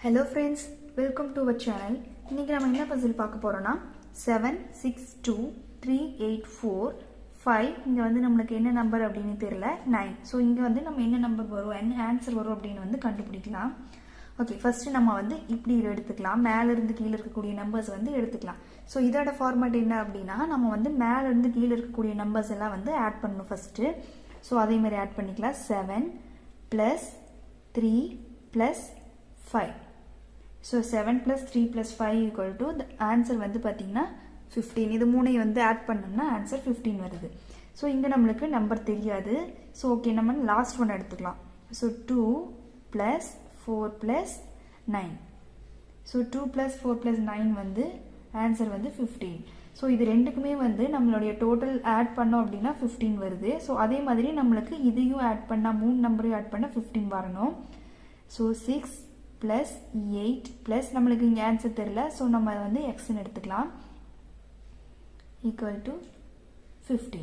Hello friends, welcome to our channel. இன்னைக்கு நம்ம என்ன puzzle பார்க்க போறோம்னா 7 6 2 3 8 4 5 இங்க வந்து நமக்கு என்ன நம்பர் அப்படினு தெரியல 9. சோ இங்க வந்து நம்ம என்ன நம்பர் வரும் என்ன ஆன்சர் வரும் அப்படினு வந்து கண்டுபிடிக்கலாம். ஓகே, ஃபர்ஸ்ட் நம்ம வந்து இப்படி எடுத்துக்கலாம். மேல இருந்து கீழ இருக்க கூடிய நம்பர்ஸ் வந்து எடுத்துக்கலாம். சோ இதோட ஃபார்மட் என்ன அப்படினா நம்ம வந்து மேல இருந்து கீழ இருக்க கூடிய நம்பர்ஸ் எல்லாம் வந்து ஆட் பண்ணனும் ஃபர்ஸ்ட். சோ அதே மாதிரி ஆட் பண்ணிக்கலாம். 7 plus 3 plus 5. So 7 plus 3 plus 5 equal to the answer வந்து பாத்தீங்கன்னா 15. இது மூணையும் வந்து ஆட் பண்ணோம்னா ஆன்சர் 15 வருது. ஸோ இங்கே நம்மளுக்கு நம்பர் தெரியாது. ஸோ ஓகே, நம்ம லாஸ்ட் ஒன் எடுத்துக்கலாம். So 2 plus 4 plus 9. So 2 plus 4 plus 9 வந்து ஆன்சர் வந்து 15. ஸோ இது ரெண்டுக்குமே வந்து நம்மளுடைய டோட்டல் ஆட் பண்ணோம் அப்படின்னா 15 வருது. ஸோ அதே மாதிரி நம்மளுக்கு இதையும் ஆட் பண்ணால் 3 நம்பரையும் ஆட் பண்ணால் 15 வரணும். ஸோ 6 plus 8 plus நம்மளுக்கு இங்க ஆன்சர் தெரியல. சோ நம்ம வந்து x ன்னு எடுத்துக்கலாம். equal to 15.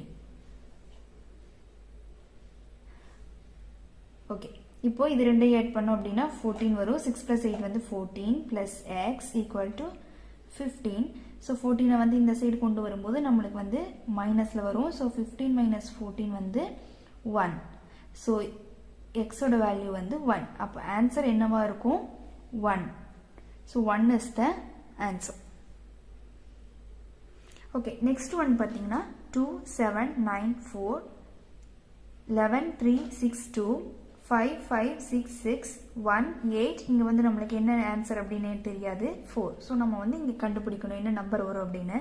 ஓகே, இப்போ இது ரெண்டையும் ஆட் பண்ணோம் அப்படின்னா 14 வரும். 6 plus 8 வந்து 14 plus x equal to 15. So 14 வந்து இந்த சைடு கொண்டு வரும்போது நம்மளுக்கு வந்து மைனஸ்ல வரும். சோ 15 minus 14 வந்து 1. சோ x ஓட வேல்யூ வந்து 1. அப்ப ஆன்சர் என்னவா இருக்கும்? 1. So 1 is the answer. Okay, next one பாத்தீங்கன்னா 2 7 9 4 11 3 6 2 5 5 6 6 1 8. இங்க வந்து நம்மளுக்கு என்ன ஆன்சர் அப்படினே தெரியாது. 4. சோ நம்ம வந்து இங்க கண்டுபிடிக்கணும் என்ன நம்பர் வரும் அப்படினு.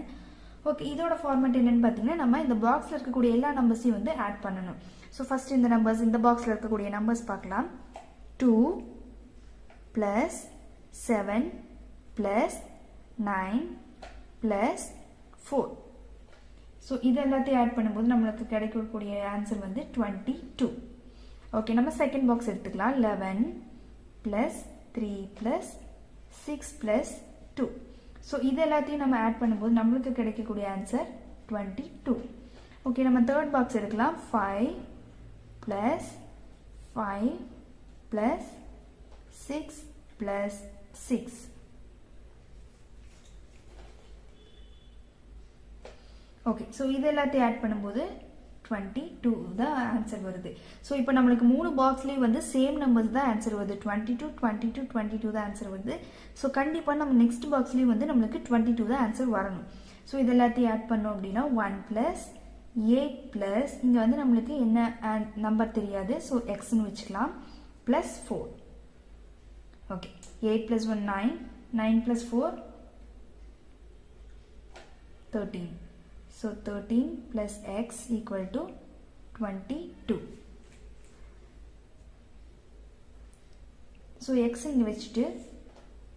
ஓகே, இதோட ஃபார்மட் என்னன்னு பாத்தீங்கன்னா நம்ம இந்த பாக்ஸ்ல இருக்க கூடிய எல்லா நம்பர்ஸையும் வந்து ஆட் பண்ணனும். சோ ஃபர்ஸ்ட் இந்த நம்பர்ஸ் இந்த பாக்ஸ்ல இருக்க கூடிய நம்பர்ஸ் பார்க்கலாம். 2 plus 7 plus 9 plus 4. சோ இது எல்லாத்தையும் ஆட் பண்ணும்போது நமக்கு கிடைக்கக்கூடிய ஆன்சர் வந்து 22. ஓகே, நம்ம செகண்ட் பாக்ஸ் எடுத்துக்கலாம். 11 plus 3 plus 6 plus 2. சோ இது எல்லாத்தையும் நம்ம ஆட் பண்ணும்போது நமக்கு கிடைக்கக்கூடிய ஆன்சர் 22. ஓகே, நம்ம தேர்ட் பாக்ஸ் எடுக்கலாம். 5 plus 5 plus 6 plus 6. Okay, so இது எல்லாத்தையும் ஆட் பண்ணும்போது 22 தான் ஆன்சர் வருது. சோ இப்போ நமக்கு மூணு பாக்ஸ்லயே வந்து சேம் நம்பர்ஸ் தான் ஆன்சர் வருது. 22 22 22 தான் ஆன்சர் வருது. சோ கண்டிப்பா நம்ம நெக்ஸ்ட் பாக்ஸ்லயே வந்து நமக்கு 22 தான் ஆன்சர் வரணும். சோ இது எல்லாத்தையும் ஆட் பண்ணோம் அப்படினா 1 plus 8 plus இங்க வந்து நமக்கு என்ன நம்பர் தெரியாது. சோ x ன்னு வெச்சுக்கலாம். plus 4. Okay, 8 plus 1 9 9 plus 4 13. So 13 plus x equal to 22. So x இங்க வெச்சிட்டு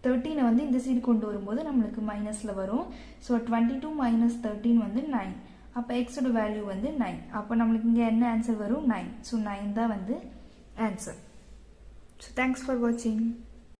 13 வந்து இந்த சைடு கொண்டு வரும்போது நமக்கு மைனஸ்ல வரும். So 22 minus 13 வந்து 9. அப்ப x ஓட வேல்யூ வந்து 9. அப்ப நமக்கு இங்க என்ன ஆன்சர் வரும்? 9. So 9 தான் வந்து answer. So thanks for watching.